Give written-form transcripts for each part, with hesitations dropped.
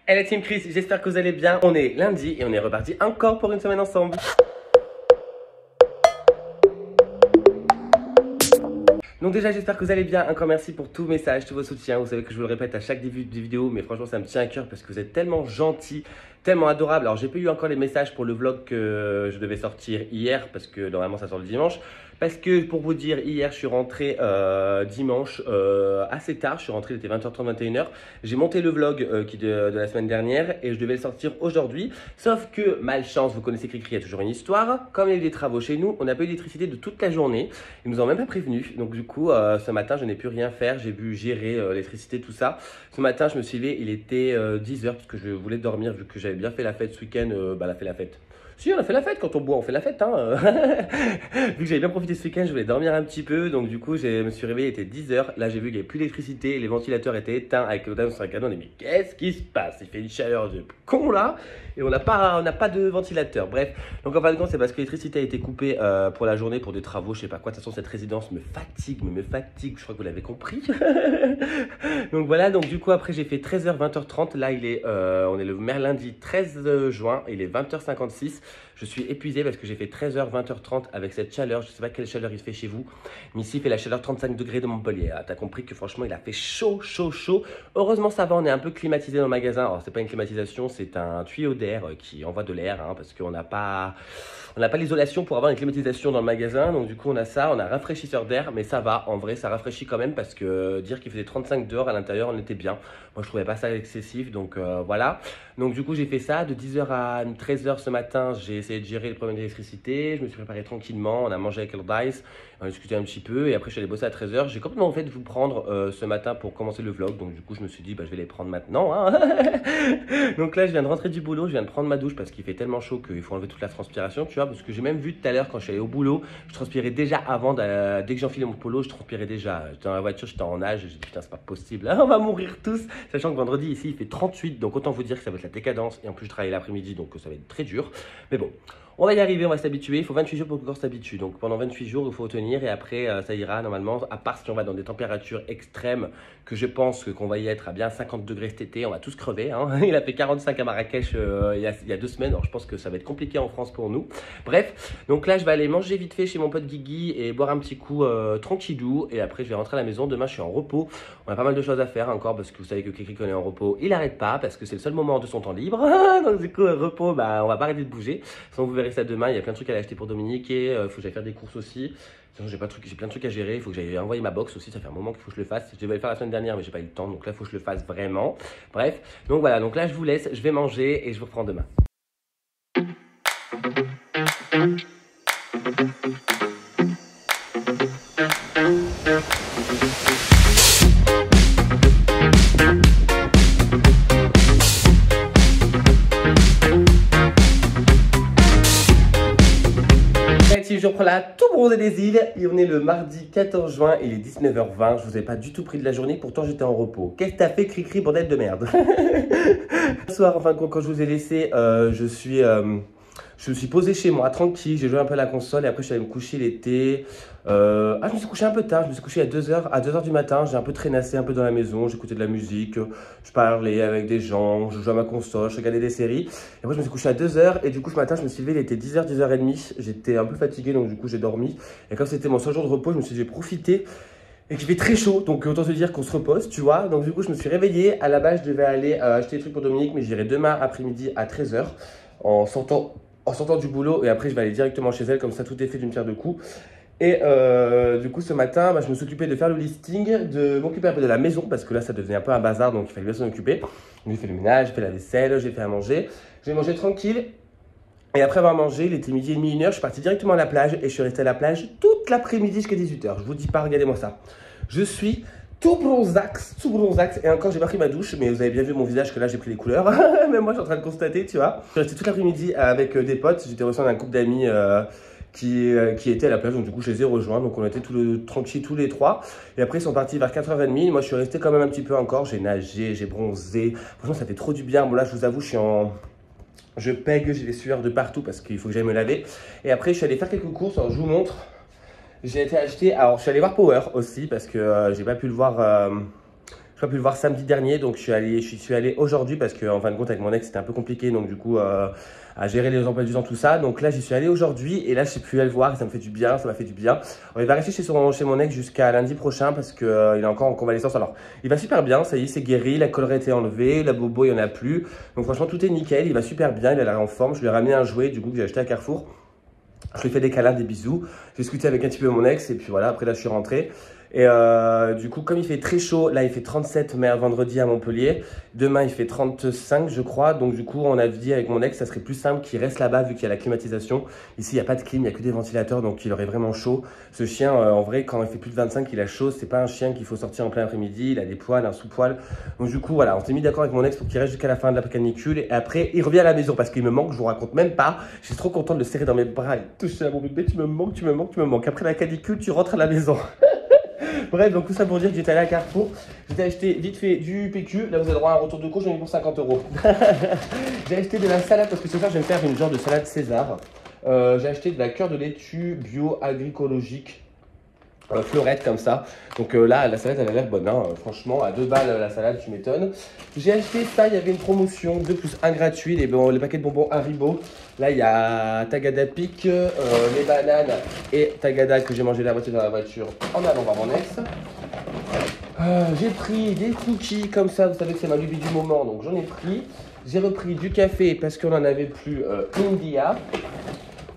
Hey la team Chris, j'espère que vous allez bien. On est lundi et on est reparti encore pour une semaine ensemble. Donc déjà j'espère que vous allez bien, encore merci pour tous vos messages, tous vos soutiens. Vous savez que je vous le répète à chaque début de vidéo, mais franchement ça me tient à cœur parce que vous êtes tellement gentils, tellement adorables. Alors j'ai pas eu encore les messages pour le vlog que je devais sortir hier, parce que normalement ça sort le dimanche. Parce que pour vous dire, hier je suis rentré dimanche assez tard, je suis rentré, il était 20h30, 21h. J'ai monté le vlog de la semaine dernière et je devais le sortir aujourd'hui. Sauf que, malchance, vous connaissez Cricri, il y a toujours une histoire. Comme il y a eu des travaux chez nous, on n'a pas eu d'électricité de toute la journée. Ils nous ont même pas prévenu. Donc du coup, ce matin, je n'ai pu rien faire. J'ai pu gérer l'électricité, tout ça. Ce matin, je me suis levé, il était 10h parce que je voulais dormir vu que j'avais bien fait la fête ce week-end. La fête. Si, on a fait la fête, quand on boit, on fait la fête. Hein. Vu que j'avais bien profité ce week-end, je voulais dormir un petit peu. Donc du coup, je me suis réveillé, il était 10h. Là, j'ai vu qu'il n'y avait plus d'électricité, les ventilateurs étaient éteints avec le dame sur un canon. On dit, mais qu'est-ce qui se passe? Il fait une chaleur de con là. Et on n'a pas de ventilateur. Bref, donc en fin de compte, c'est parce que l'électricité a été coupée pour la journée, pour des travaux, je sais pas quoi. De toute façon, cette résidence me fatigue, je crois que vous l'avez compris. Donc voilà, donc du coup, après, j'ai fait 13h, 20h30. Là, on est le lundi 13 juin, il est 20h56. Je suis épuisé parce que j'ai fait 13h, 20h30 avec cette chaleur. Je ne sais pas quelle chaleur il fait chez vous, mais ici, il fait la chaleur 35 degrés de Montpellier. Ah, tu as compris que franchement, il a fait chaud, chaud, chaud. Heureusement, ça va, on est un peu climatisé dans le magasin. Alors, c'est pas une climatisation, c'est un tuyau d'air qui envoie de l'air, hein, parce qu'on n'a pas l'isolation pour avoir une climatisation dans le magasin. Donc, du coup, on a ça, on a un rafraîchisseur d'air, mais ça va. En vrai, ça rafraîchit quand même parce que dire qu'il faisait 35 dehors à l'intérieur, on était bien. Moi, je trouvais pas ça excessif, donc voilà. Donc, du coup, j'ai fait ça de 10h à 13h ce matin. J'ai essayé de gérer le problème d'électricité. Je me suis préparé tranquillement. On a mangé avec Dice. On a discuté un petit peu. Et après, je suis allé bosser à 13h. J'ai complètement en fait de vous prendre ce matin pour commencer le vlog. Donc, du coup, je me suis dit, bah, je vais les prendre maintenant. Hein. Donc là, je viens de rentrer du boulot. Je viens de prendre ma douche parce qu'il fait tellement chaud qu'il faut enlever toute la transpiration, tu vois. Parce que j'ai même vu tout à l'heure quand je suis allé au boulot, je transpirais déjà avant. Dès que j'enfilais mon polo, je transpirais déjà. J'étais dans la voiture, j'étais en nage. J'ai dit, putain, c'est pas possible. On va mourir tous. Sachant que vendredi, ici, il fait 38. Donc, autant vous dire que ça va être la décadence. Et en plus, je travaille l'après-midi. Donc, ça va être très dur. Mais bon. On va y arriver, on va s'habituer. Il faut 28 jours pour que le corps s'habitue. Donc pendant 28 jours, il faut tenir et après, ça ira normalement. À part si on va dans des températures extrêmes, que je pense qu'on va y être à bien 50 degrés cet été. On va tous crever. Hein. Il a fait 45 à Marrakech il y a 2 semaines. Alors je pense que ça va être compliqué en France pour nous. Bref, donc là, je vais aller manger vite fait chez mon pote Guigui et boire un petit coup tranquillou. Et après, je vais rentrer à la maison. Demain, je suis en repos. On a pas mal de choses à faire encore parce que vous savez que Cricri, quand on est en repos, il n'arrête pas parce que c'est le seul moment de son temps libre. Donc du coup, repos, bah, on va pas arrêter de bouger. Sinon, vous verrez ça demain, il y a plein de trucs à aller acheter pour Dominique et il faut que j'aille faire des courses aussi. Sinon, j'ai plein de trucs à gérer, il faut que j'aille envoyer ma box aussi, ça fait un moment qu'il faut que je le fasse. Je devais le faire la semaine dernière mais j'ai pas eu le temps, donc là il faut que je le fasse vraiment. Bref, donc voilà, donc là je vous laisse, je vais manger et je vous reprends demain. Je reprends là tout bronzé des îles et on est le mardi 14 juin, il est 19h20, je vous ai pas du tout pris de la journée, pourtant j'étais en repos. Qu'est-ce que t'as fait Cricri bordel de merde? Ce soir, enfin quand je vous ai laissé, je me suis posé chez moi tranquille, j'ai joué un peu à la console et après je suis allé me coucher l'été. Je me suis couché un peu tard, je me suis couché à 2h du matin, j'ai un peu traînassé un peu dans la maison, j'écoutais de la musique, je parlais avec des gens, je jouais à ma console, je regardais des séries. Et après je me suis couché à 2h et du coup ce matin je me suis levé, il était 10h, 10h30, j'étais un peu fatigué donc du coup j'ai dormi. Et comme c'était mon seul jour de repos, je me suis dit j'ai profité. Et qu'il fait très chaud, donc autant se dire qu'on se repose, tu vois. Donc du coup je me suis réveillé, à la base je devais aller acheter des trucs pour Dominique, mais j'irai demain après-midi à 13h en sortant du boulot et après je vais aller directement chez elle, comme ça tout est fait d'une pierre deux coups. Et du coup ce matin, je me suis occupé de faire le listing, de m'occuper un peu de la maison parce que là ça devenait un peu un bazar donc il fallait bien s'en occuper. Donc j'ai fait le ménage, j'ai fait la vaisselle, j'ai fait à manger. J'ai mangé tranquille et après avoir mangé, il était midi et demi, 1h, je suis parti directement à la plage et je suis resté à la plage toute l'après-midi jusqu'à 18h. Je vous dis pas, regardez-moi ça. Je suis tout bronzax et encore j'ai pas pris ma douche mais vous avez bien vu mon visage que là j'ai pris les couleurs. Même moi je suis en train de constater, tu vois. Je suis resté toute l'après-midi avec des potes, j'étais reçu un couple d'amis qui étaient à la plage, donc du coup je les ai rejoints, donc on était tranquilles tous les trois. Et après ils sont partis vers 4h30, moi je suis resté quand même un petit peu encore, j'ai nagé, j'ai bronzé, franchement ça fait trop du bien. Bon là je vous avoue je pègue, j'ai des sueurs de partout parce qu'il faut que j'aille me laver. Et après je suis allé faire quelques courses, alors je vous montre. J'ai été acheter, alors je suis allé voir Power aussi parce que j'ai pas pu le voir pas pu le voir samedi dernier, donc je suis allé aujourd'hui parce qu'en fin de compte avec mon ex c'était un peu compliqué, donc du coup à gérer les emplois du temps, tout ça. Donc là j'y suis allé aujourd'hui et là j'ai pu aller le voir et ça me fait du bien, ça m'a fait du bien. On va rester chez mon ex jusqu'à lundi prochain parce qu'il il est encore en convalescence. Alors il va super bien, ça y est c'est guéri, la collerette est enlevée, la bobo il n'y en a plus. Donc franchement tout est nickel, il va super bien, il a l'air en forme. Je lui ai ramené un jouet du coup que j'ai acheté à Carrefour. Je lui ai fait des câlins, des bisous. J'ai discuté avec un petit peu mon ex et puis voilà, après là je suis rentré. Et du coup, comme il fait très chaud, là il fait 37 mais vendredi à Montpellier. Demain il fait 35 je crois. Donc du coup, on a dit avec mon ex, ça serait plus simple qu'il reste là-bas vu qu'il y a la climatisation. Ici, il n'y a pas de clim, il n'y a que des ventilateurs, donc il aurait vraiment chaud. Ce chien, en vrai, quand il fait plus de 25, il a chaud. C'est pas un chien qu'il faut sortir en plein après-midi. Il a des poils, un sous-poil. Donc du coup, voilà, on s'est mis d'accord avec mon ex pour qu'il reste jusqu'à la fin de la canicule. Et après, il revient à la maison parce qu'il me manque, je vous raconte même pas. Je suis trop content de le serrer dans mes bras et toucher à mon bébé. Tu me manques, tu me manques, tu me manques. Après la canicule, tu rentres à la maison. Bref, donc tout ça pour dire que j'étais allé à Carrefour. J'ai acheté vite fait du PQ. Là, vous avez droit à un retour de cours, j'en ai mis pour 50 euros. J'ai acheté de la salade parce que ce soir, je vais me faire une genre de salade César. J'ai acheté de la cœur de laitue bio agroécologique. Fleurette comme ça. Donc là, la salade, elle a l'air bonne. Hein. Franchement, à 2 balles la salade, tu m'étonnes. J'ai acheté ça, il y avait une promotion 2 plus 1 gratuit. Les paquets de bonbons Haribo. Là, il y a Tagada Pic, les bananes et Tagada que j'ai mangé la moitié dans la voiture en allant voir mon ex. J'ai pris des cookies comme ça. Vous savez que c'est ma lubie du moment, donc j'en ai pris. J'ai repris du café parce qu'on n'en avait plus India.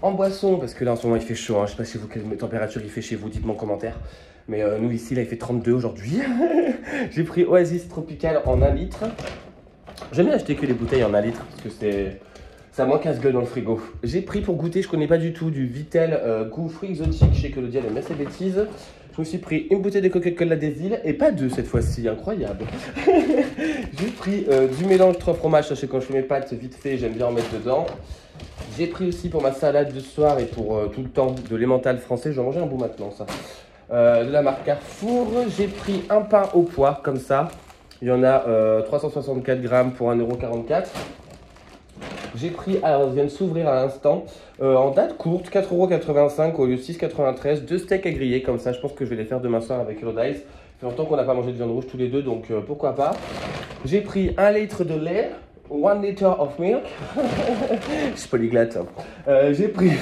En boisson, parce que là en ce moment il fait chaud, hein. Je sais pas chez vous quelle température il fait chez vous, dites-moi en commentaire. Mais nous ici là il fait 32 aujourd'hui. J'ai pris Oasis Tropical en 1 litre. J'aime bien acheter que les bouteilles en 1 litre parce que ça moins casse-gueule dans le frigo. J'ai pris pour goûter, je connais pas du tout, du Vitel goût fruits exotiques chez Claudia, elle aime ces bêtises. Je me suis pris une bouteille de Coca-Cola des îles et pas 2 cette fois-ci, incroyable. J'ai pris du mélange 3 fromages, sachez quand je fais mes pâtes vite fait, j'aime bien en mettre dedans. J'ai pris aussi pour ma salade de soir et pour tout le temps de l'emmental français. Je vais manger un bout maintenant, ça. De la marque Carrefour. J'ai pris un pain au pois, comme ça. Il y en a 364 grammes pour 1,44 €. J'ai pris, alors il vient de s'ouvrir à l'instant, en date courte, 4,85 € au lieu de 6,93 €. 2 steaks à griller, comme ça. Je pense que je vais les faire demain soir avec Elodice. Ça fait longtemps qu'on n'a pas mangé de viande rouge tous les deux, donc pourquoi pas. J'ai pris 1 litre de lait. 1 liter of milk. Je suis polyglotte. J'ai pris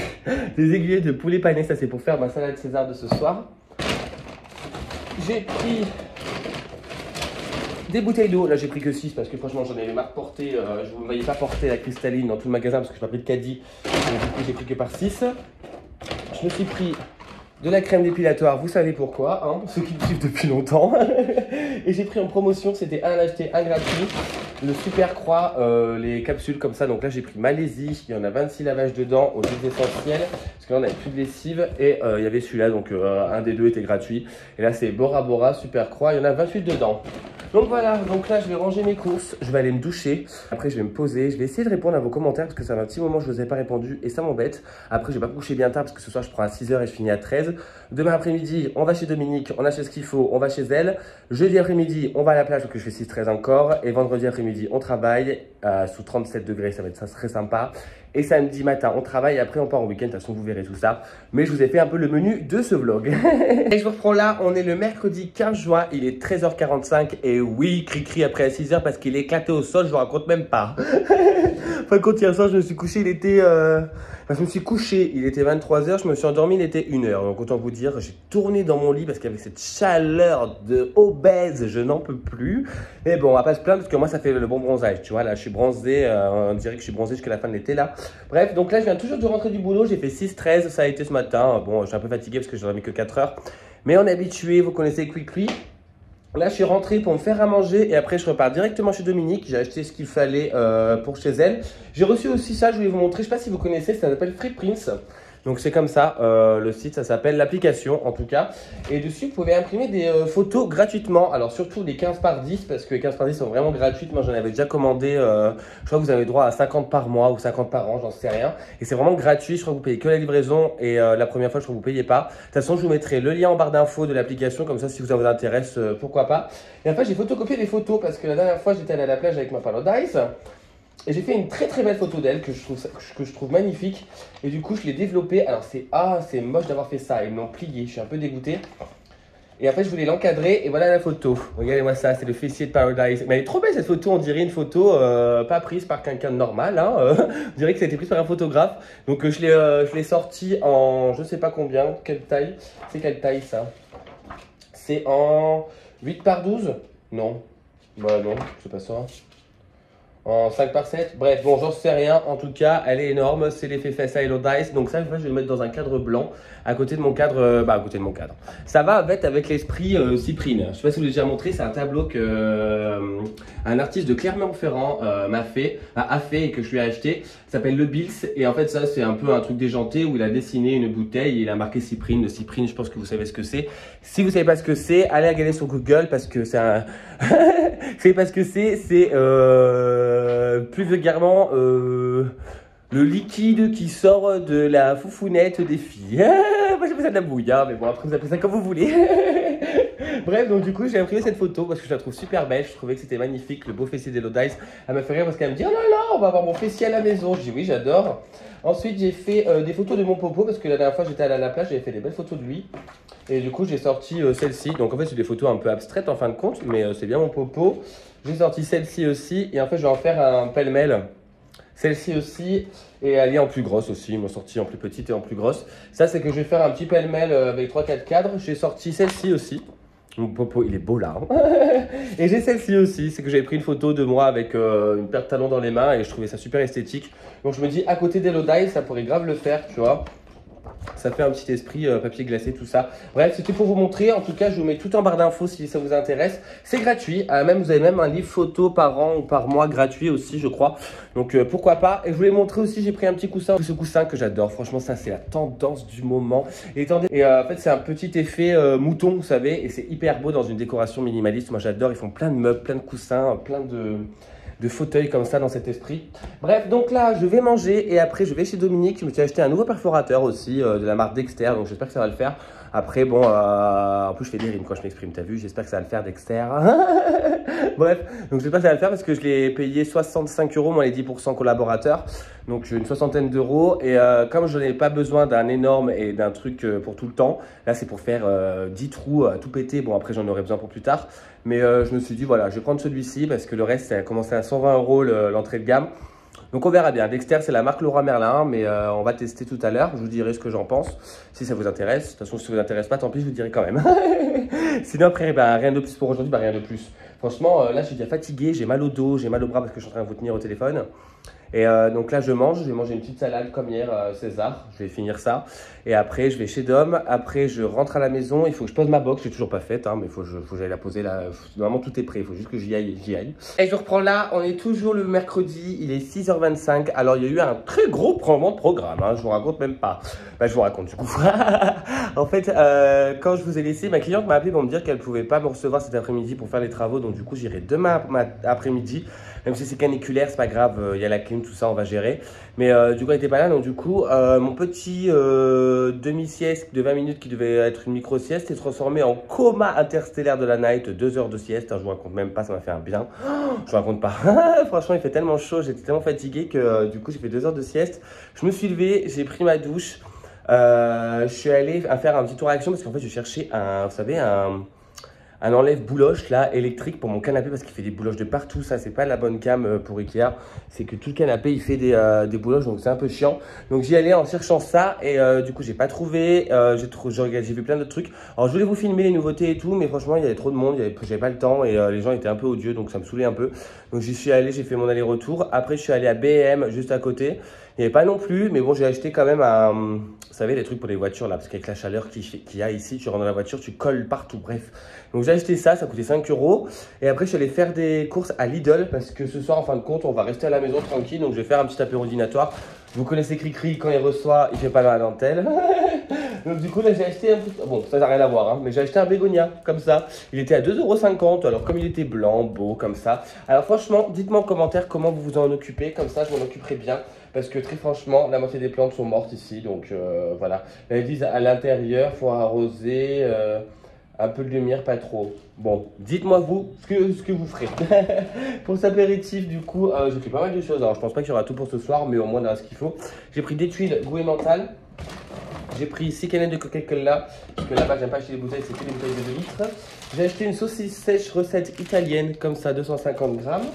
des aiguillets de poulet pané, ça c'est pour faire ma salade César de ce soir. J'ai pris des bouteilles d'eau. Là j'ai pris que 6 parce que franchement j'en avais marre de porter. Je ne me voyais pas porter la cristalline dans tout le magasin parce que je n'ai pas pris de caddie. Donc du coup j'ai pris que par 6. Je me suis pris de la crème dépilatoire, vous savez pourquoi, hein, ceux qui me suivent depuis longtemps. Et j'ai pris en promotion, c'était un acheté, un gratuit, le Super Croix, les capsules comme ça. Donc là j'ai pris Malaisie, il y en a 26 lavages dedans, aux huiles essentielles, parce que là on n'avait plus de lessive. Et il y avait celui-là, donc un des deux était gratuit. Et là c'est Bora Bora Super Croix, il y en a 28 dedans. Donc voilà, donc là je vais ranger mes courses, je vais aller me doucher, après je vais me poser, je vais essayer de répondre à vos commentaires parce que ça fait un petit moment que je ne vous ai pas répondu et ça m'embête. Après je vais pas me coucher bien tard parce que ce soir je prends à 6 h et je finis à 13 h. Demain après-midi on va chez Dominique, on achète ce qu'il faut, on va chez elle. Jeudi après-midi on va à la plage donc je fais 6-13 encore et vendredi après-midi on travaille sous 37 degrés, ça va être très sympa. Et samedi matin, on travaille et après on part en week-end. De toute façon, vous verrez tout ça. Mais je vous ai fait un peu le menu de ce vlog. Et je vous reprends là. On est le mercredi 15 juin. Il est 13h45. Et oui, cri-cri après à 6 h parce qu'il est éclaté au sol. Je vous raconte même pas. Enfin, quand hier soir, je me suis couché, il était... Enfin, je me suis couché, il était 23 h. Je me suis endormi, il était 1 h. Donc autant vous dire, j'ai tourné dans mon lit parce qu'avec cette chaleur de obèse, je n'en peux plus. Mais bon, on va pas se plaindre parce que moi, ça fait le bon bronzage. Tu vois, là, je suis bronzé. On dirait que je suis bronzé jusqu'à la fin de l'été là. Bref, donc là, je viens toujours de rentrer du boulot. J'ai fait 6-13, ça a été ce matin. Bon, je suis un peu fatigué parce que j'ai dormi que 4 h. Mais on est habitué, vous connaissez Quickly. Là, je suis rentré pour me faire à manger et après, je repars directement chez Dominique. J'ai acheté ce qu'il fallait pour chez elle. J'ai reçu aussi ça, je voulais vous montrer. Je ne sais pas si vous connaissez, ça s'appelle Free Prints. Donc, c'est comme ça. Le site, ça s'appelle l'application en tout cas. Et dessus, vous pouvez imprimer des photos gratuitement. Alors, surtout les 15 par 10 parce que les 15 par 10 sont vraiment gratuites. Moi, j'en avais déjà commandé. Je crois que vous avez droit à 50 par mois ou 50 par an, j'en sais rien. Et c'est vraiment gratuit. Je crois que vous payez que la livraison. Et la première fois, je crois que vous ne payez pas. De toute façon, je vous mettrai le lien en barre d'infos de l'application. Comme ça, si ça vous intéresse, pourquoi pas. Et après, j'ai photocopié les photos parce que la dernière fois, j'étais allé à la plage avec ma Elodice. Et j'ai fait une très très belle photo d'elle que je trouve magnifique. Et du coup, je l'ai développée. Alors, c'est moche d'avoir fait ça. Ils me l'ont plié. Je suis un peu dégoûté. Et en fait, je voulais l'encadrer et voilà la photo. Regardez-moi ça, c'est le fessier de Paradise. Mais elle est trop belle cette photo, on dirait une photo pas prise par quelqu'un de normal. Hein, on dirait que ça a été pris par un photographe. Donc je l'ai sorti en je sais pas combien, quelle taille. C'est quelle taille ça? C'est en 8 par 12? Non. Bah non, c'est pas ça. En 5 par 7, bref, bon, j'en sais rien. En tout cas, elle est énorme. C'est l'effet Fessa Hello Dice. Donc, ça, je vais le mettre dans un cadre blanc à côté de mon cadre. À côté de mon cadre. Ça va avec l'esprit Cyprine. Je sais pas si vous l'avez déjà montré. C'est un tableau que un artiste de Clermont-Ferrand a fait et que je lui ai acheté. Ça s'appelle Le Bills. Et en fait, ça, c'est un peu un truc déjanté où il a dessiné une bouteille et il a marqué Cyprine. Le Cyprine, je pense que vous savez ce que c'est. Si vous savez pas ce que c'est, allez regarder sur Google parce que c'est un. C'est parce que c'est plus vulgairement le liquide qui sort de la foufounette des filles. Moi j'appelle ça de la bouille, hein, mais bon après vous appelez ça comme vous voulez. Bref, donc du coup j'ai imprimé cette photo parce que je la trouve super belle. Je trouvais que c'était magnifique, le beau fessier d'Hello Dice. Elle m'a fait rire parce qu'elle me dit oh là là, on va avoir mon fessier à la maison. Je dis oui, j'adore. Ensuite j'ai fait des photos de mon popo parce que la dernière fois j'étais allé à la plage, j'avais fait des belles photos de lui. Et du coup j'ai sorti celle-ci. Donc en fait c'est des photos un peu abstraites en fin de compte, mais c'est bien mon popo. J'ai sorti celle-ci aussi et en fait je vais en faire un pêle-mêle. Celle-ci aussi, et elle est en plus grosse aussi, ils m'ont sorti en plus petite et en plus grosse. Ça c'est que je vais faire un petit pêle-mêle avec 3-4 cadres. J'ai sorti celle-ci aussi. Mon popo il est beau là. Hein. Et j'ai celle-ci aussi, c'est que j'avais pris une photo de moi avec une paire de talons dans les mains et je trouvais ça super esthétique. Donc je me dis à côté d'Hello Dice, ça pourrait grave le faire, tu vois. Ça fait un petit esprit papier glacé, tout ça. Bref, c'était pour vous montrer. En tout cas, je vous mets tout en barre d'infos si ça vous intéresse. C'est gratuit. Vous avez même un livre photo par an ou par mois gratuit aussi, je crois. Donc, pourquoi pas. Et je voulais montrer aussi, j'ai pris un petit coussin. Ce coussin que j'adore. Franchement, ça, c'est la tendance du moment. Et en fait, c'est un petit effet mouton, vous savez. Et c'est hyper beau dans une décoration minimaliste. Moi, j'adore. Ils font plein de meubles, plein de coussins, plein de fauteuils comme ça dans cet esprit. Bref, donc là, je vais manger et après, je vais chez Dominique. Je me suis acheté un nouveau perforateur aussi de la marque Dexter, donc j'espère que ça va le faire. Après, bon, en plus, je fais des rimes quand je m'exprime, t'as vu? J'espère que ça va le faire, Dexter. Bref, donc j'espère que ça va le faire parce que je l'ai payé 65 €, moins les 10% collaborateurs. Donc, j'ai une soixantaine d'euros. Et comme je n'ai pas besoin d'un énorme et d'un truc pour tout le temps, là, c'est pour faire 10 trous tout pété. Bon, après, j'en aurai besoin pour plus tard. Mais je me suis dit, voilà, je vais prendre celui-ci parce que le reste, ça a commencé à 120 € l'entrée de gamme. Donc on verra bien. Dexter, c'est la marque Leroy Merlin, mais on va tester tout à l'heure. Je vous dirai ce que j'en pense, si ça vous intéresse. De toute façon, si ça vous intéresse pas, tant pis, je vous dirai quand même. Sinon après, rien de plus pour aujourd'hui, rien de plus. Franchement, là, je suis déjà fatigué, j'ai mal au dos, j'ai mal au bras parce que je suis en train de vous tenir au téléphone. Et donc là, je vais manger une petite salade comme hier, César. Je vais finir ça. Et après, je vais chez Dom. Après, je rentre à la maison. Il faut que je pose ma box. Je l'ai toujours pas faite, hein, mais il faut que j'aille la poser là. Normalement, tout est prêt. Il faut juste que j'y aille. Et je reprends là. On est toujours le mercredi. Il est 6h25. Alors, il y a eu un très gros changement de programme. Hein, je vous raconte même pas. Bah, je vous raconte du coup. En fait, quand je vous ai laissé, ma cliente m'a appelé pour me dire qu'elle pouvait pas me recevoir cet après-midi pour faire les travaux. Donc, du coup, j'irai demain après-midi. Même si c'est caniculaire, c'est pas grave, il y a la clim, tout ça, on va gérer. Mais du coup, elle n'était pas là, donc du coup, mon petit demi-sieste de 20 minutes qui devait être une micro-sieste est transformé en coma interstellaire de la night, 2 heures de sieste. Je vous raconte même pas, ça m'a fait un bien. Je vous raconte pas. Franchement, il fait tellement chaud, j'étais tellement fatigué que du coup, j'ai fait 2 heures de sieste. Je me suis levé, j'ai pris ma douche. Je suis allé faire un petit tour à Action parce qu'en fait, je cherchais vous savez, un enlève bouloche là électrique pour mon canapé parce qu'il fait des bouloches de partout. Ça c'est pas la bonne cam pour Ikea, c'est que tout le canapé il fait des bouloches, donc c'est un peu chiant. Donc j'y allais en cherchant ça et du coup j'ai pas trouvé. J'ai vu plein d'autres trucs. Alors je voulais vous filmer les nouveautés et tout, mais franchement il y avait trop de monde, j'avais pas le temps et les gens étaient un peu odieux, donc ça me saoulait un peu. Donc j'y suis allé, j'ai fait mon aller-retour. Après je suis allé à BM juste à côté. Il n'y avait pas non plus, mais bon, j'ai acheté quand même vous savez, les trucs pour les voitures là, parce qu'avec la chaleur qu'il y a ici, tu rentres dans la voiture, tu colles partout, bref. Donc j'ai acheté ça coûtait 5 €. Et après, je suis allé faire des courses à Lidl, parce que ce soir, en fin de compte, on va rester à la maison tranquille. Donc je vais faire un petit apéro dînatoire. Vous connaissez Cricri, quand il reçoit, il fait pas la dentelle. Donc du coup, là, j'ai acheté un peu... Bon, ça n'a rien à voir, hein, mais j'ai acheté un bégonia, comme ça. Il était à 2,50 €, alors comme il était blanc, beau, comme ça. Alors franchement, dites-moi en commentaire comment vous vous en occupez, comme ça, je m'en occuperai bien. Parce que très franchement, la moitié des plantes sont mortes ici, donc voilà. Elles disent à l'intérieur, il faut arroser, un peu de lumière, pas trop. Bon, dites-moi vous ce que vous ferez. Pour cet apéritif, du coup, j'ai pris pas mal de choses. Alors, je pense pas qu'il y aura tout pour ce soir, mais au moins, on a ce qu'il faut. J'ai pris des tuiles goût et mental. J'ai pris 6 canettes de Coca-Cola, parce que là-bas, j'aime pas acheter les bouteilles, c'est que des bouteilles de 2 litres. J'ai acheté une saucisse sèche recette italienne, comme ça, 250 grammes.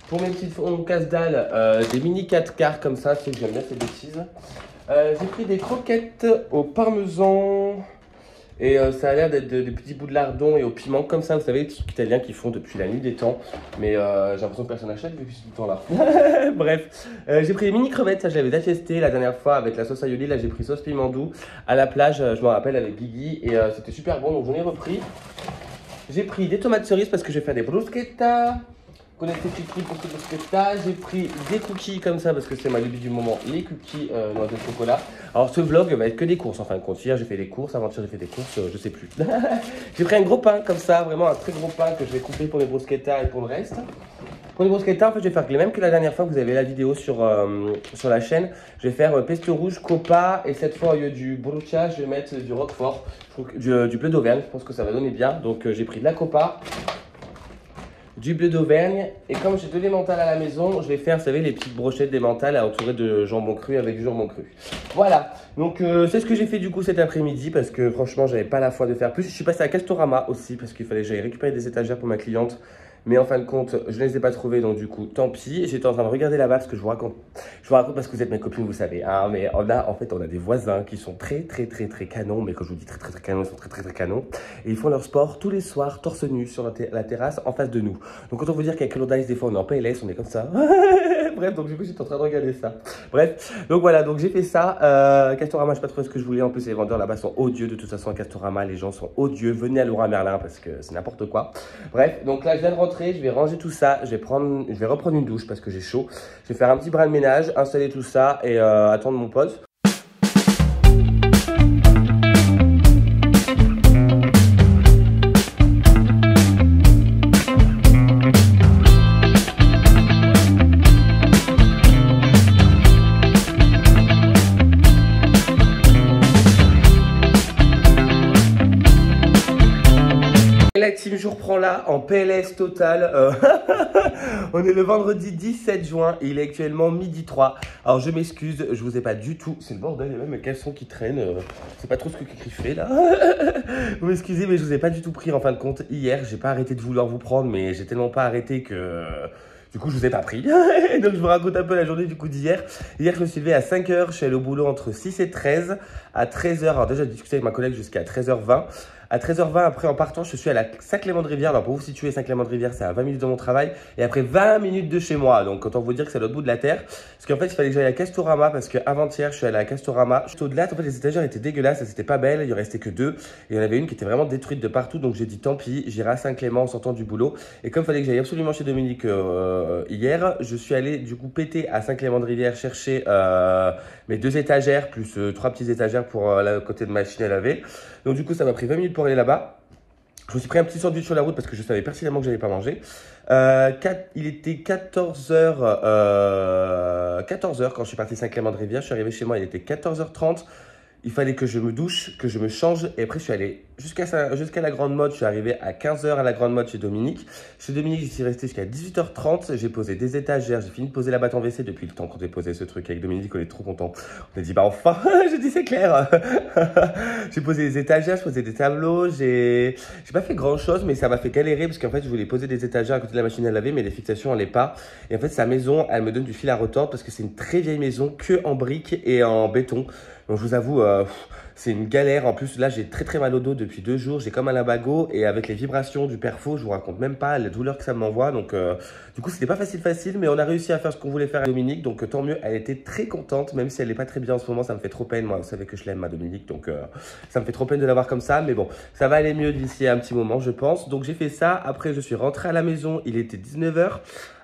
Pour mes petites casse-dalles, des mini 4 quarts, comme ça, c'est que j'aime bien ces bêtises. J'ai pris des croquettes au parmesan. Et ça a l'air d'être des petits bouts de lardon et au piment, comme ça, vous savez, les trucs italiens qu'ils font depuis la nuit des temps. Mais j'ai l'impression que personne n'achète vu que c'est tout le temps là. Bref, j'ai pris des mini crevettes, ça je l'avais déjà testé la dernière fois avec la sauce aioli. Là j'ai pris sauce piment doux à la plage, je me rappelle avec Guigui. Et c'était super bon, donc j'en ai repris. J'ai pris des tomates cerises parce que je vais faire des bruschetta. Connaissez Chiqui pour ces bruschetta. J'ai pris des cookies comme ça parce que c'est ma lubie du moment, les cookies noix de chocolat. Alors ce vlog va être que des courses en fin de compte. Hier j'ai fait des courses, avant-hier j'ai fait des courses, je sais plus. J'ai pris un gros pain comme ça, vraiment un très gros pain que je vais couper pour les bruschetta et pour le reste. Pour les bruschetta, en fait je vais faire les mêmes que la dernière fois que vous avez la vidéo sur la chaîne. Je vais faire pesto rouge, copa et cette fois au lieu du brucia, je vais mettre du roquefort, du bleu d'Auvergne. Je pense que ça va donner bien. Donc j'ai pris de la copa, du bleu d'Auvergne, et comme j'ai de l'emmental à la maison, je vais faire, vous savez, les petites brochettes d'emmental entourées de jambon cru avec du jambon cru. Voilà, donc c'est ce que j'ai fait du coup cet après-midi parce que franchement, j'avais pas la foi de faire plus. Je suis passé à Castorama aussi parce qu'il fallait que j'aille récupérer des étagères pour ma cliente. Mais en fin de compte, je ne les ai pas trouvées, donc du coup, tant pis. J'étais en train de regarder là-bas parce que je vous raconte parce que vous êtes mes copines, vous savez. Hein, mais on a des voisins qui sont très canons. Mais quand je vous dis très canons, ils sont très canons. Et ils font leur sport tous les soirs, torse nu, sur la terrasse, en face de nous. Donc autant vous dire qu'avec Claudice, des fois, on est en PLS, on est comme ça. Bref, donc du coup, j'étais en train de regarder ça. Bref, donc voilà, donc j'ai fait ça. Castorama, je sais pas trop ce que je voulais. En plus, les vendeurs là-bas sont odieux. De toute façon, à Castorama, les gens sont odieux. Venez à Leroy Merlin parce que c'est n'importe quoi. Bref, donc là, je viens de rentrer. Je vais ranger tout ça, je vais reprendre une douche parce que j'ai chaud. Je vais faire un petit bras de ménage, installer tout ça et attendre mon pote. La team, je reprends là en PLS total. On est le vendredi 17 juin et il est actuellement midi 3. Alors je m'excuse, je vous ai pas du tout. C'est le bordel, il y a même mes caleçons qui traînent. C'est pas trop ce que Kiki fait là. Vous m'excusez, mais je vous ai pas du tout pris en fin de compte. Hier, j'ai pas arrêté de vouloir vous prendre, mais j'ai tellement pas arrêté que. Du coup, je vous ai pas pris. Donc, je vous raconte un peu la journée du coup d'hier. Hier, je me suis levé à 5 h. Je suis allé au boulot entre 6 et 13. À 13 h, alors déjà, j'ai discuté avec ma collègue jusqu'à 13 h 20. À 13 h 20, après, en partant, je suis à la Saint-Clément-de-Rivière. Alors, pour vous situer, Saint-Clément-de-Rivière, c'est à 20 minutes de mon travail. Et après, 20 minutes de chez moi. Donc, autant vous dire que c'est à l'autre bout de la terre. Parce qu'en fait, il fallait que j'aille à Castorama. Parce qu'avant-hier, je suis allé à Castorama. J'étais au-delà. En fait, les étagères étaient dégueulasses. Elles n'étaient pas belles. Il n'y en restait que 2. Et il y en avait une qui était vraiment détruite de partout. Donc, j'ai dit, tant pis, j'irai à Saint-Clément en sortant du boulot. Et comme il fallait que j'aille absolument chez Dominique hier, je suis allé du coup péter à Saint-Clément-de-Rivière chercher mes 2 étagères plus 3 petites étagères pour le côté de machine à laver. Donc du coup ça m'a pris 20 minutes pour aller là-bas. Je me suis pris un petit sandwich sur la route parce que je savais pertinemment que je n'allais pas manger. Il était 14 h quand je suis parti Saint-Clément-de-Rivière. Je suis arrivé chez moi, il était 14 h 30. Il fallait que je me douche, que je me change. Et après, je suis allé jusqu'à la Grande Mode. Je suis arrivé à 15 h à la Grande Mode chez Dominique. Chez Dominique, j'y suis resté jusqu'à 18 h 30. J'ai posé des étagères. J'ai fini de poser la batte en WC depuis le temps qu'on a posé ce truc avec Dominique. On est trop content. On a dit, bah enfin, je dis c'est clair. J'ai posé des étagères, je posais des tableaux. J'ai pas fait grand chose, mais ça m'a fait galérer parce qu'en fait, je voulais poser des étagères à côté de la machine à laver, mais les fixations, on n'allait pas. Et en fait, sa maison, elle me donne du fil à retordre parce que c'est une très vieille maison que en briques et en béton. Donc je vous avoue, c'est une galère. En plus, là, j'ai très mal au dos depuis 2 jours. J'ai comme un lumbago et avec les vibrations du perfo, je vous raconte même pas la douleur que ça m'envoie. Donc, du coup, c'était pas facile, mais on a réussi à faire ce qu'on voulait faire à Dominique. Donc, tant mieux. Elle était très contente, même si elle n'est pas très bien en ce moment. Ça me fait trop peine. Moi, vous savez que je l'aime, ma Dominique. Donc, ça me fait trop peine de la voir comme ça. Mais bon, ça va aller mieux d'ici un petit moment, je pense. Donc, j'ai fait ça. Après, je suis rentré à la maison. Il était 19 h.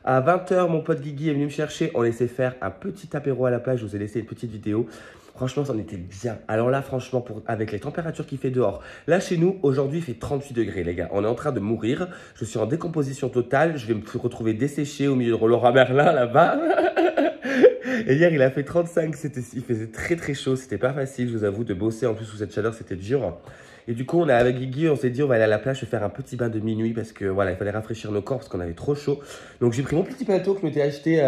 À 20 h, mon pote Guigui est venu me chercher. On laissait faire un petit apéro à la plage. Je vous ai laissé une petite vidéo. Franchement, ça en était bien. Alors là, franchement, avec les températures qu'il fait dehors, là, chez nous, aujourd'hui, il fait 38 degrés, les gars. On est en train de mourir. Je suis en décomposition totale. Je vais me retrouver desséché au milieu de Leroy Merlin, là-bas. Et hier, il a fait 35. Il faisait très chaud. C'était pas facile, je vous avoue, de bosser. En plus, sous cette chaleur, c'était dur. Et du coup, on est avec Guigui, on s'est dit, on va aller à la plage faire un petit bain de minuit parce que voilà, il fallait rafraîchir nos corps parce qu'on avait trop chaud. Donc, j'ai pris mon petit plateau que je m'étais acheté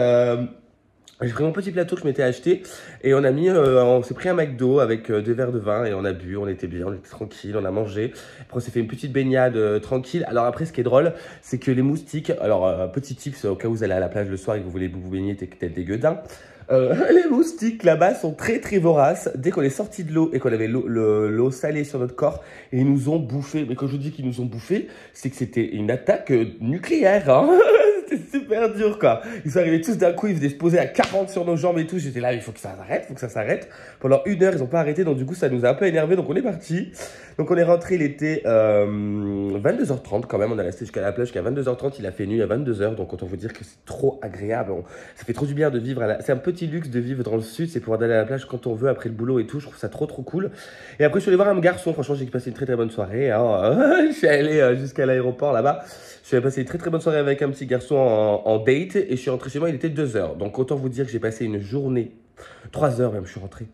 J'ai pris mon petit plateau que je m'étais acheté et on s'est pris un McDo avec 2 verres de vin et on a bu, on était bien, on était tranquille, on a mangé. Après on s'est fait une petite baignade tranquille. Alors après ce qui est drôle, c'est que les moustiques, alors petit tips au cas où vous allez à la plage le soir et que vous voulez vous baigner peut-être des gueudins. Les moustiques là-bas sont très très voraces. Dès qu'on est sorti de l'eau et qu'on avait l'eau salée sur notre corps, ils nous ont bouffé. Mais quand je vous dis qu'ils nous ont bouffé, c'est que c'était une attaque nucléaire, hein. C'était super dur, quoi. Ils sont arrivés tous d'un coup, ils venaient se poser à 40 sur nos jambes et tout. J'étais là, il faut que ça s'arrête, il faut que ça s'arrête. Pendant 1 heure, ils n'ont pas arrêté, donc du coup, ça nous a un peu énervé. Donc on est parti. Donc on est rentré, il était 22h30 quand même. On est resté jusqu'à la plage jusqu'à 22h30. Il a fait nuit à 22h, donc autant vous dire que c'est trop agréable. Ça fait trop du bien de vivre C'est un petit luxe de vivre dans le sud, c'est pouvoir aller à la plage quand on veut après le boulot et tout. Je trouve ça trop cool. Et après, je suis allé voir un garçon. Franchement, j'ai passé une très bonne soirée, hein. Je suis allé jusqu'à l'aéroport là-bas. Je suis passé une très bonne soirée avec un petit garçon en date et je suis rentré chez moi, il était 2h. Donc autant vous dire que j'ai passé une journée, 3 heures même, je suis rentré.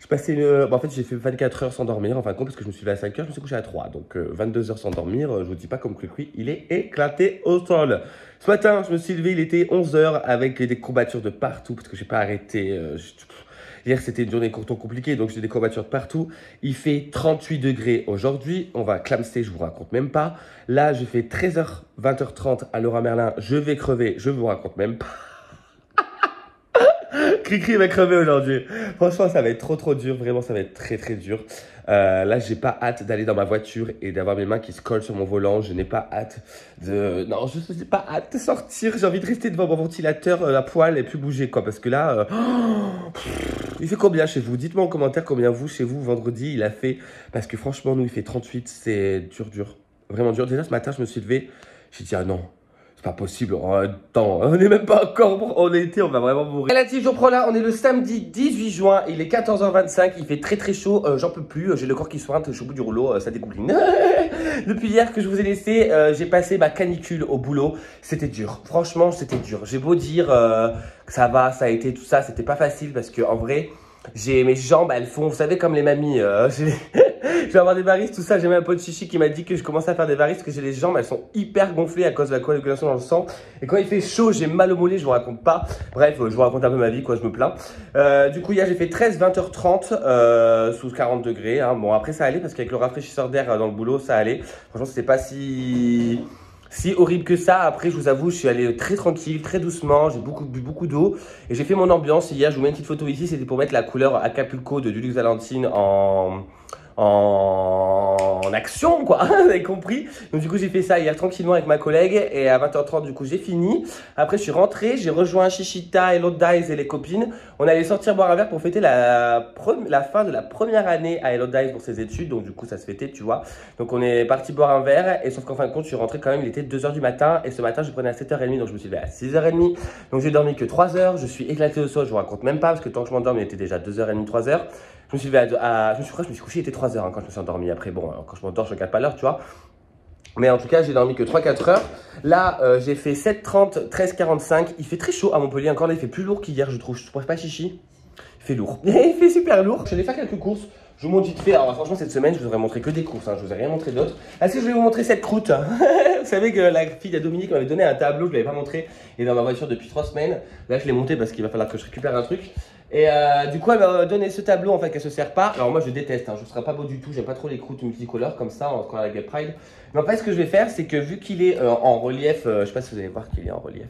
J'ai passé en fait, j'ai fait 24 heures sans dormir, en fin de compte, parce que je me suis levé à 5 heures, je me suis couché à 3. Donc 22 heures sans dormir, je vous dis pas comme Cricri, il est éclaté au sol. Ce matin, je me suis levé, il était 11h avec des courbatures de partout, parce que j'ai pas arrêté. Hier, c'était une journée courte compliquée, donc j'ai des courbatures de partout. Il fait 38 degrés aujourd'hui. On va clamser, je vous raconte même pas. Là, j'ai fait 13h, 20h30 à Leroy Merlin. Je vais crever, je vous raconte même pas. Cricri va crever aujourd'hui. Franchement, ça va être trop dur. Vraiment, ça va être très dur. Là, j'ai pas hâte d'aller dans ma voiture et d'avoir mes mains qui se collent sur mon volant. Je n'ai pas hâte de... Non, je n'ai pas hâte de sortir. J'ai envie de rester devant mon ventilateur à poil et plus bouger, quoi. Parce que là... Il fait combien chez vous? Dites-moi en commentaire combien vous, chez vous, vendredi, il a fait. Parce que franchement, nous, il fait 38. C'est dur. Vraiment dur. Déjà, ce matin, je me suis levé. J'ai dit, ah non. C'est pas possible. Attends, on n'est même pas encore en été, on va vraiment mourir. Relatif, je prends là, on est le samedi 18 juin, il est 14h25, il fait très chaud, j'en peux plus, j'ai le corps qui sointe, je suis au bout du rouleau, ça dégouline. Depuis hier que je vous ai laissé, j'ai passé ma canicule au boulot, c'était dur, franchement c'était dur. J'ai beau dire que ça va, ça a été tout ça, c'était pas facile parce que en vrai, j'ai mes jambes, elles font, vous savez, comme les mamies. Je vais avoir des varices, tout ça. J'ai même un pote chichi qui m'a dit que je commençais à faire des varices, que j'ai les jambes, elles sont hyper gonflées à cause de la coagulation dans le sang. Et quand il fait chaud, j'ai mal au mollet, je vous raconte pas. Bref, je vous raconte un peu ma vie, quoi, je me plains. Du coup, hier, j'ai fait 20h30 sous 40 degrés. Hein. Bon, après, ça allait parce qu'avec le rafraîchisseur d'air dans le boulot, ça allait. Franchement, c'était pas si horrible que ça. Après, je vous avoue, je suis allé très tranquille, très doucement. J'ai bu beaucoup d'eau et j'ai fait mon ambiance. Hier, je vous mets une petite photo ici. C'était pour mettre la couleur Acapulco de Dulux Valentine en action, quoi. Vous avez compris? Donc du coup, j'ai fait ça hier tranquillement avec ma collègue et à 20h30, du coup, j'ai fini. Après, je suis rentré, j'ai rejoint Chichita, Hello Dice et les copines. On allait sortir boire un verre pour fêter la fin de la première année à Hello Dice pour ses études. Donc du coup, ça se fêtait, tu vois. Donc on est parti boire un verre et sauf qu'en fin de compte, je suis rentré quand même, il était 2h du matin et ce matin, je prenais à 7h30, donc je me suis levé à 6h30. Donc j'ai dormi que 3 heures, je suis éclaté au sol, je vous raconte même pas parce que tant que je m'endorme, il était déjà 2h30, 3h. Je me suis levé je me suis couché, il était 3h quand je me suis endormi. Après, bon, quand je m'endors, je ne regarde pas l'heure, tu vois. Mais en tout cas, j'ai dormi que 3-4 heures. Là, j'ai fait 7h30, 13h45. Il fait très chaud à Montpellier. Encore là, il fait plus lourd qu'hier, je trouve. Je trouve pas chichi. Il fait lourd. Il fait super lourd. Je suis allé faire quelques courses. Je vous montre vite fait. Alors, franchement, cette semaine, je vous aurais montré que des courses. Hein. Je vous ai rien montré d'autre. Est-ce que je vais vous montrer cette croûte? Vous savez que la fille de Dominique m'avait donné un tableau. Je ne l'avais pas montré. Il est dans ma voiture depuis 3 semaines. Là, je l'ai monté parce qu'il va falloir que je récupère un truc. Et du coup, elle m'a donné ce tableau en fait qu'elle se sert pas. Alors moi, je déteste, hein, je ne serai pas beau du tout. J'aime pas trop les croûtes multicolores comme ça, quand à la Gay Pride. Mais en fait, ce que je vais faire, c'est que vu qu'il est en relief, je sais pas si vous allez voir qu'il est en relief.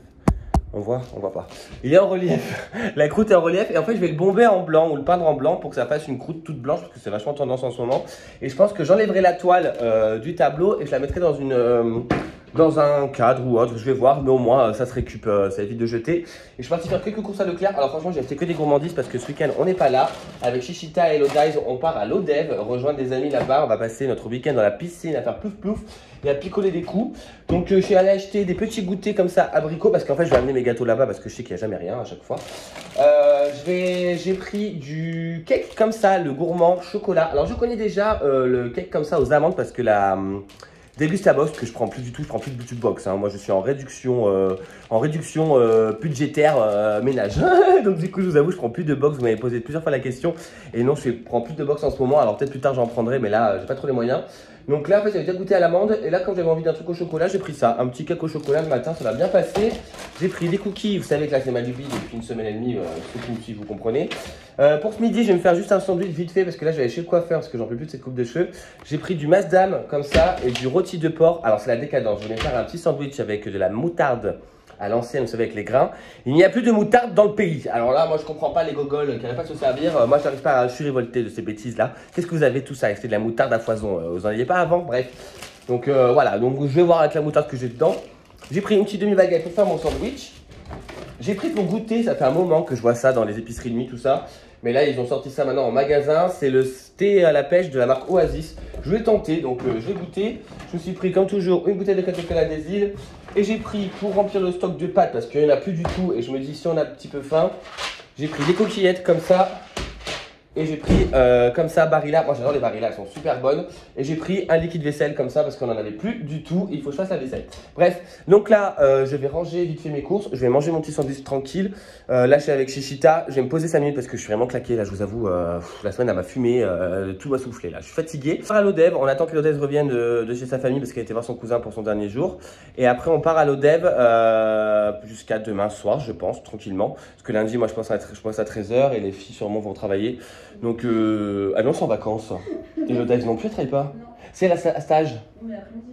On voit pas. Il est en relief. La croûte est en relief. Et en fait, je vais le bomber en blanc ou le peindre en blanc pour que ça fasse une croûte toute blanche parce que c'est vachement tendance en ce moment. Et je pense que j'enlèverai la toile du tableau et je la mettrai dans un cadre ou autre, je vais voir, mais au moins ça se récup, ça évite de jeter. Et je suis parti faire quelques courses à Leclerc. Alors franchement, j'ai acheté que des gourmandises parce que ce week-end on n'est pas là. Avec Chichita et Hello Dice, on part à l'Odev, rejoindre des amis là-bas. On va passer notre week-end dans la piscine à faire plouf plouf et à picoler des coups. Donc je suis allé acheter des petits goûters comme ça abricots parce qu'en fait je vais amener mes gâteaux là-bas parce que je sais qu'il n'y a jamais rien à chaque fois. J'ai pris du cake comme ça, le gourmand chocolat. Alors je connais déjà le cake comme ça aux amandes parce que Dégustabox que je prends plus du tout, je prends plus du tout de box. Hein. Moi, je suis en réduction budgétaire ménage. Donc du coup, je vous avoue, je prends plus de box. Vous m'avez posé plusieurs fois la question. Et non, je prends plus de box en ce moment. Alors peut-être plus tard, j'en prendrai, mais là, j'ai pas trop les moyens. Donc là, en fait, j'avais déjà goûté à l'amande. Et là, quand j'avais envie d'un truc au chocolat, j'ai pris ça. Un petit cake au chocolat le matin, ça va bien passer. J'ai pris des cookies. Vous savez que là, c'est ma lubie depuis une semaine et demie. Ceux qui me suivent, vous comprenez. Pour ce midi, je vais me faire juste un sandwich vite fait parce que là, je vais aller chez le coiffeur parce que j'en peux plus de cette coupe de cheveux. J'ai pris du Masdam comme ça et du rôti de porc. Alors, c'est la décadence. Je vais me faire un petit sandwich avec de la moutarde à l'ancienne, vous savez, avec les grains. Il n'y a plus de moutarde dans le pays. Alors là, moi, je comprends pas les gogoles qui n'arrivent pas à se servir. Moi, j'arrive pas à... Je suis révolté de ces bêtises-là. Qu'est-ce que vous avez tout ça? C'est de la moutarde à foison. Vous en aviez pas avant? Bref. Donc, voilà. Donc, je vais voir avec la moutarde que j'ai dedans. J'ai pris une petite demi-baguette pour faire mon sandwich. J'ai pris pour goûter. Ça fait un moment que je vois ça dans les épiceries de nuit, tout ça. Mais là, ils ont sorti ça maintenant en magasin. C'est le thé à la pêche de la marque Oasis. Je vais tenter, donc je vais goûter. Je me suis pris, comme toujours, une bouteille de Coca-Cola des îles. Et j'ai pris, pour remplir le stock de pâtes, parce qu'il n'y en a plus du tout, et je me dis, si on a un petit peu faim, j'ai pris des coquillettes comme ça. Et j'ai pris comme ça Barilla. Moi j'adore les Barilla, elles sont super bonnes. Et j'ai pris un liquide vaisselle comme ça parce qu'on n'en avait plus du tout. Il faut que je fasse la vaisselle. Bref, donc là je vais ranger vite fait mes courses. Je vais manger mon petit sandwich tranquille. Là je suis avec Chichita. Je vais me poser 5 minutes parce que je suis vraiment claqué. Là je vous avoue, la semaine elle m'a fumé, tout m'a soufflé là. Je suis fatigué. On part à l'Odève. On attend que l'Odève revienne de chez sa famille parce qu'elle était voir son cousin pour son dernier jour. Et après on part à l'Odève jusqu'à demain soir, je pense, tranquillement. Parce que lundi, moi je pense à 13h et les filles sûrement vont travailler. Donc, ah non, c'est en vacances. Et l'Odève non plus, elle travaille pas. C'est la stage. Oui, après-midi.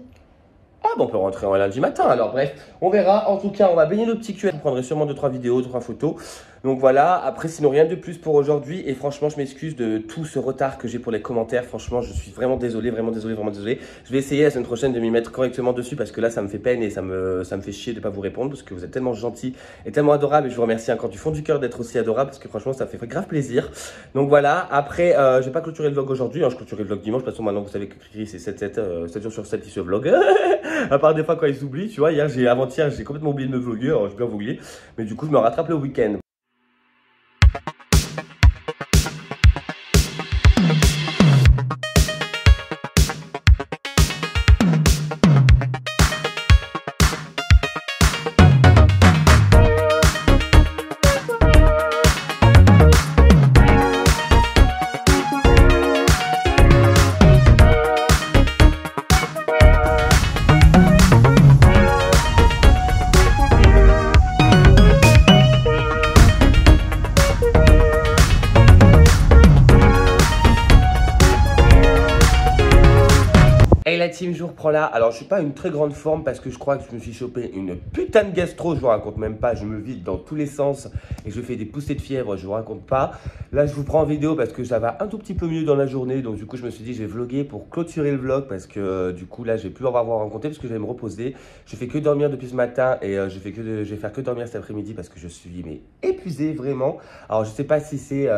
Ah bon, on peut rentrer en lundi matin alors, bref, on verra. En tout cas, on va baigner le petit cul. Je prendrai sûrement 2-3 vidéos, 2-3 photos. Donc voilà, après sinon rien de plus pour aujourd'hui. Et franchement, je m'excuse de tout ce retard que j'ai pour les commentaires. Franchement, je suis vraiment désolé, vraiment désolé, vraiment désolé. Je vais essayer la semaine prochaine de m'y mettre correctement dessus parce que là, ça me fait peine et ça me fait chier de ne pas vous répondre parce que vous êtes tellement gentils et tellement adorables. Et je vous remercie encore du fond du cœur d'être aussi adorable parce que franchement, ça fait grave plaisir. Donc voilà, après, je vais pas clôturer le vlog aujourd'hui. Hein, je clôturerai le vlog dimanche. De toute façon, maintenant, vous savez que Cricri, c'est 7 jours sur 7 qui se vlog. À part des fois quand ils s'oublient, tu vois. Avant-hier, j'ai complètement oublié de me vlogger. Alors, je vais bien vlogger. Mais du coup, je me rattrape le week-end. La team, je vous reprends là. Alors, je suis pas une très grande forme parce que je crois que je me suis chopé une putain de gastro. Je vous raconte même pas. Je me vide dans tous les sens et je fais des poussées de fièvre. Je vous raconte pas. Là, je vous prends en vidéo parce que ça va un tout petit peu mieux dans la journée. Donc, du coup, je me suis dit, je vais vlogger pour clôturer le vlog parce que du coup, là, je vais plus avoir à vous raconter parce que je vais me reposer. Je fais que dormir depuis ce matin et je vais faire que dormir cet après-midi parce que je suis épuisé vraiment. Alors, je sais pas si c'est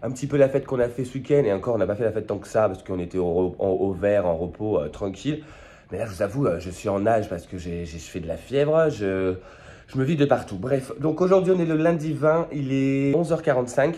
un petit peu la fête qu'on a fait ce week-end et encore on n'a pas fait la fête tant que ça parce qu'on était au vert, en repos, tranquille. Mais là je vous avoue, je suis en nage parce que je fais de la fièvre, je me vide de partout. Bref, donc aujourd'hui on est le lundi 20, il est 11h45.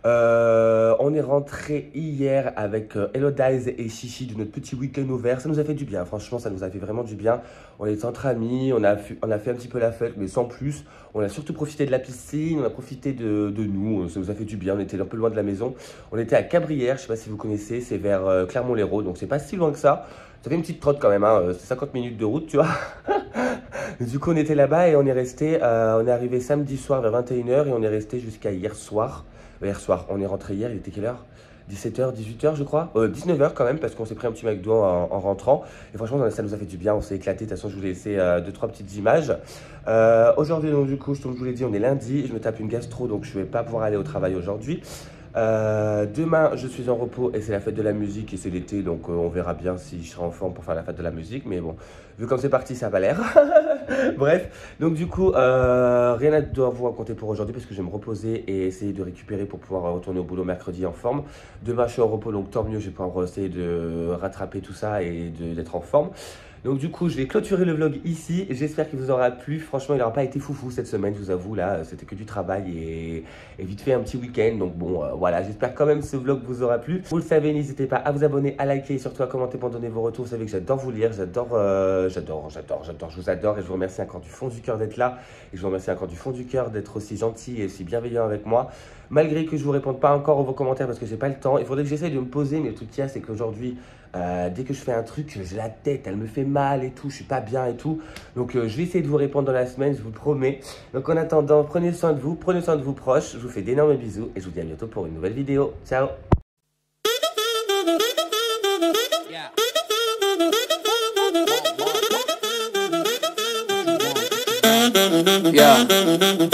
On est rentré hier avec Elodize et Chichi de notre petit week-end au vert. Ça nous a fait du bien, franchement ça nous a fait vraiment du bien. On est entre amis, on a fait un petit peu la fête mais sans plus. On a surtout profité de la piscine, on a profité de nous, ça nous a fait du bien. On était un peu loin de la maison, on était à Cabrières, je ne sais pas si vous connaissez, c'est vers Clermont-Lérault. Donc c'est pas si loin que ça, ça fait une petite trotte quand même, hein. C'est 50 minutes de route tu vois. Du coup on était là-bas et on est resté, on est arrivé samedi soir vers 21h et on est resté jusqu'à hier soir. Hier soir, on est rentré hier, il était quelle heure? 17h, 18h je crois, 19h quand même parce qu'on s'est pris un petit McDo en rentrant. Et franchement ça nous a fait du bien, on s'est éclaté. De toute façon je vous ai laissé 2-3 petites images. Aujourd'hui donc du coup, comme je vous l'ai dit, on est lundi, je me tape une gastro donc je ne vais pas pouvoir aller au travail aujourd'hui. Demain je suis en repos et c'est la fête de la musique et c'est l'été donc on verra bien si je serai en forme pour faire la fête de la musique, mais bon, vu comme c'est parti ça a pas l'air. Bref, donc du coup rien à vous raconter pour aujourd'hui parce que je vais me reposer et essayer de récupérer pour pouvoir retourner au boulot mercredi en forme. Demain je suis en repos donc tant mieux, je vais pouvoir essayer de rattraper tout ça et d'être en forme. Donc du coup, je vais clôturer le vlog ici. J'espère qu'il vous aura plu. Franchement, il n'aura pas été foufou cette semaine, je vous avoue. Là, c'était que du travail et vite fait un petit week-end. Donc bon, voilà, j'espère quand même que ce vlog vous aura plu. Vous le savez, n'hésitez pas à vous abonner, à liker et surtout à commenter pour donner vos retours. Vous savez que j'adore vous lire, j'adore, je vous adore et je vous remercie encore du fond du cœur d'être là. Et je vous remercie encore du fond du cœur d'être aussi gentil et aussi bienveillant avec moi. Malgré que je ne vous réponde pas encore à vos commentaires parce que j'ai pas le temps. Il faudrait que j'essaye de me poser, mais le truc qu'il y a, c'est qu'aujourd'hui, Dès que je fais un truc, j'ai la tête, elle me fait mal et tout, je suis pas bien et tout. Donc je vais essayer de vous répondre dans la semaine, je vous le promets. Donc en attendant, prenez soin de vos proches. Je vous fais d'énormes bisous et je vous dis à bientôt pour une nouvelle vidéo. Ciao. Yeah.